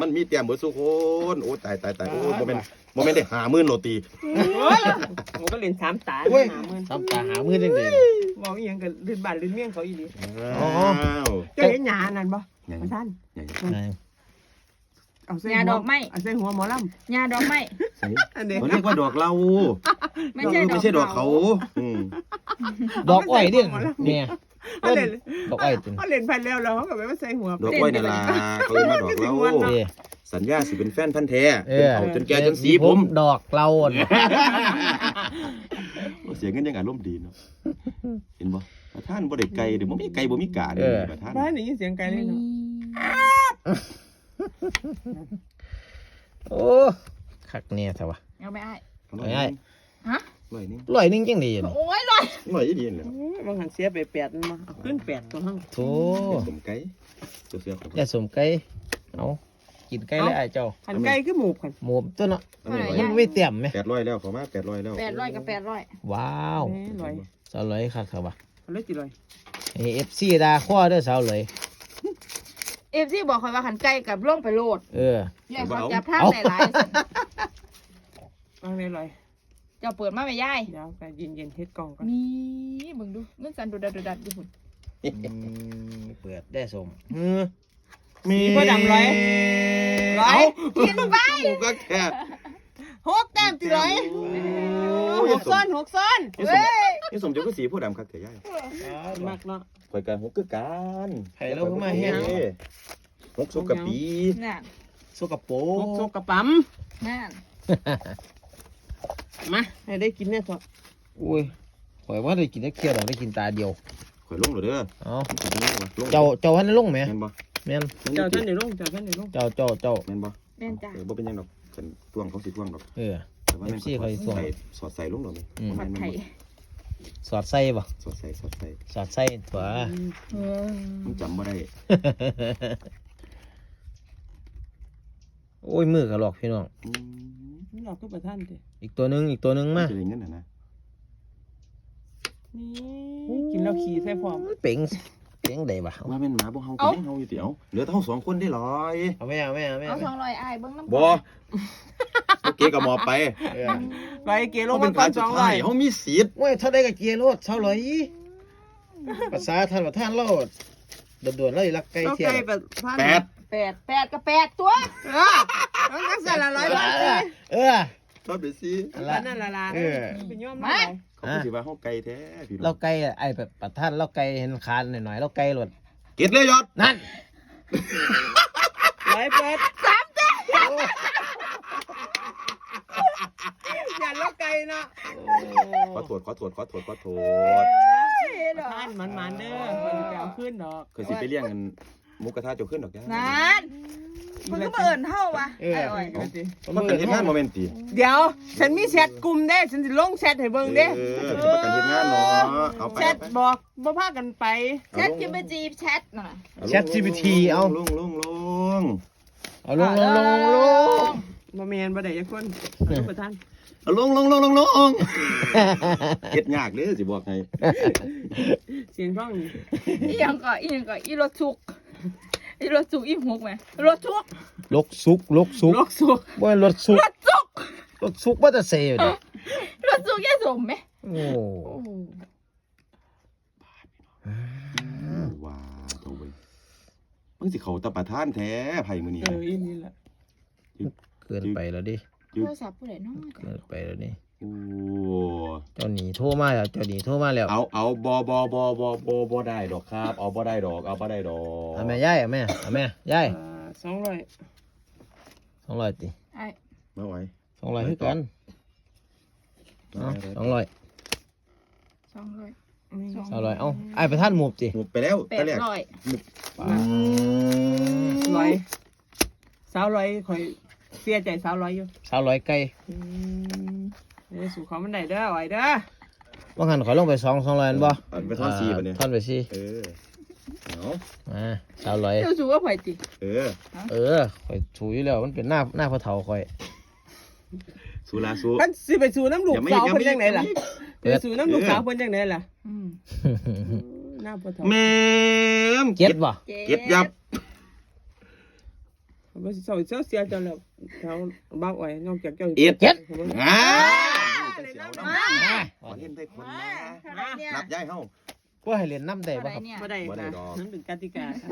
มันมีเตรียมเบิดสุคนโอ้ตายโอ้โมเมนต์ได้50,000โรตี โอ้ยผมก็เล่น3 ตา3 ตา50,00050,000จังได๋บอกอีหยังก็ลื่นบ้านลื่นเมี่ยงเขาอีหลี อ้าว เจ้าเห็นหญ้านั่นบ่มาท่านเอาใส่ ยาดอกไม้ เอาใส่หัวหมอล ยาดอกไม้ ำอันเด็ก เขาเรียกว่าดอกเรา ไม่ใช่ ไม่ใช่ดอกเขาอืม ดอกอ้อยเด้เนี่ย เขาเล่น ดอกอ้อยติ เขาเล่นไปแล้วเขาก็ไปมาใส่หัว ดอกอ้อยนั่นล่ะเขาเรียกว่าดอกเรา เด้ สัญญาสิเป็นแฟนพันธุ์แท้ เอ เป็น อ เขาจนแก่จนสีผม ดอกเรา เสียงเงินยังอารมณ์ดีเนาะเห็นบ่ประธานบ่ได้ไก่เดี๋ยวบ่มีไก่บ่มีกาเด้ประธาน บ้านนี่ยินเสียงไกลเลยเนาะ โอ้คักเนี่ยซะวะ เอาไม่อ้าย ง่าย ฮะ ร้อยนึง 100จังได๋นี่ โอ้ยลอย ร้อยอีดีเลย บางหันเสียไป8มันมาเอาขึ้น8ตัวห้าง โธ่ สมไก่เสียบ อย่าสมไก่เอากินไก่เลยไอ้เจ้า หันไกลคือหมูกัน หมูตัวเนาะ 800 มันไม่เต็มไหม แล้วเขามา800แล้ว 800กับ800 ว้าว ลอย สาวเลยคักครับว่ะ เอาเลยจิลอย เอฟซีดาข้อเด้อสาวเลย เอฟซีบอกคอยว่าขันไก่กับล่องไปโลด เออ ใหญ่เขาจับทางหลาย วางเลยลอย ๆเจ้าเปิดมาไม่ย่าย ยาวไปเย็นเฮ็ดกล่องก่อน นี่มึงดูเงินสันดูดัดดูหุ่น เปิดได้สม มี พ่อดำร้อย กินไป ก็แค่ 6 แต้มจิลอย6 ซ้อน เฮ้ย นี่สมจะก็สีผู้ดำคักแต่ย่าย มากเนาะ ข่อยกัน6คือกัน ไผ่เราขึ้นมาเฮ็ด 6สุกกะปี นั่น สกปร 6 ก โซกระปั๊ม นั่น มาให้ได้กินเนี่ยเถอะ อุ้ยข่อยว่าได้กินได้เคี่ยวได้กินตาเดียว ข่อยลงเลยเด้อ เอา เจ้า เจ้าพันลงไหม แม่นบ่ แม่น เจ้าท่านเดี๋ยวลง เจ้า แม่นบ่ แม่นจ้ะ บ่เป็นยังดอกกันท่วงเขาสิท่วงดอก เออ แต่ว่าแม่น FC เขาสิท่วง สอดใส่ลงดอกนี่ ผัดไทย สอดไส้ป่ะ สอดใส่ สอดไส้ตัว มันจำบ่ได้ โอ้ยมือกระหลอกพี่น้อง นี่เราก็ประท่านเถอะ อีกตัวหนึงมา จะได้เงินน่ะนะ นี่กินแล้วขี่ใส่พร้อม เป่งได้ป่ะ ว่าแม่นหมาบ่เฮาก็ยังเฮาอยู่เดี๋ยวเหลือแต่เฮา2คนได้หรอ เอาไม่เอา เอา200อ้ายเบิ้งน้ำ บ่โอเคก็หมอบไป เออ ไปเกล เฮาง เป็ มาน ก่ กา อน รสุดท้าย 200 เฮามีสิทธิ์ โอ้ยเท่าใดกับเกียร์รถเท่าไหร่ภาษาท่านประธานเราด่วนๆเรารักไก่ เอา เที่ยว ไก่แบบพัน 8 8กับ8ตัว มันก็ใส่ละ100 บาทเลย เออ ทอดไปสิ อันนั่นละละเป็นย่อมมาก เขาก็สิว่าเฮาไกลแท้พี่น้ เรา อง ไก่ไอ้แบบประธานเราไก่เห็นคานหน่อยๆเราไก่รถ เก็ดเลยยอด นั่น 108อย่าลกไก่เนาะ ขอโทษ ท่านมันเด้อมันจะเอาขึ้นดอก เคยสิไปเลี้ยงกันหมูกระทะเจ้าขึ้นดอกจ้า นั่นมึงก็มาเอิญเท่าวะไอ้อ้อย มันกันเฮ็ดงานโมเมนต์ติ เดี๋ยวฉันมีแชทกลุ่มเด้ฉันสิลงแชทให้เบิ่งเด้ มันกันเฮ็ดงานเนาะเอาไป แชทบอกบ่พากันไป แชทจะไปจีบแชทน่ะ แชท GPT เอา ลุง เอาลง บ่แม่นบ่ได้จักคนประธาน เอาลงเฮ็ดยากเด้อสิบอกให้ เสียงร้องนี่ อีหยังก็อีรถสุกอีหกไหมรถสุก ลกซุก ลกสุก บ่รถซุก รถสุก รถซุกว่าจะเซ่อยู่ดิ รถสุกยายสมไหม โอ้ ว้าโตเว้ยมึงสิเขาตะประทานแท้ไผมื้อนี้ อีนี่แหละ เกินไปแล้วดิ โทรศัพท์ผู้ใดน้อย เกินไปแล้วนี่ โอ้ เจ้าหนีโทรมาแล้วเอาบ่ได้ดอกครับเอาบ่ได้ดอก เอาแม่ย่ายเอาแม่ย่าย 200 200ติ ไอ้ มาไหว 200คือกัน200 200 เอ้าไอ้ประธานหมูบติ หมดไปแล้วตะแรก 800 200ข่อยเสียใจ200อยู่ 200ไก่ สู่เขามันได้เด้อไหวเด้อ ว่างั้นขอลงไป200อันบ่ ไปทอดซีบัดนี้ ทอนไปสิ เอา 200 เจ้าสูว่าไผติ ข่อยถูอยู่แล้วมันเป็นหน้าพ่อเฒ่าข่อย สู้ลาสู้ มันสิไปสู่น้ำลูกสาวเพิ่นจังได๋ล่ะ เปิ ไป ด สู่น้ำลูกสาวเพิ่นจังได๋ล่ะหน้าบ่เท่า แม่ม เก็ดบ่ เก็ดยับ บ่สิเศร้าเสียเจ้าแล้วแถวบ้าอ้อยนอกจากเจ้า เอ็ด เจ็ด อ่า มา ขอเห็นได้คนนะ เท่าไหร่เนี่ย นับย้ายเฮา ว่าให้เรียนน้ำได้ เท่าไห บ่ ร่ ครับ เนี่ย บ่ได้ บ่ได้ ค่ะ ดอก นั่นเป็นกติกาค่ะ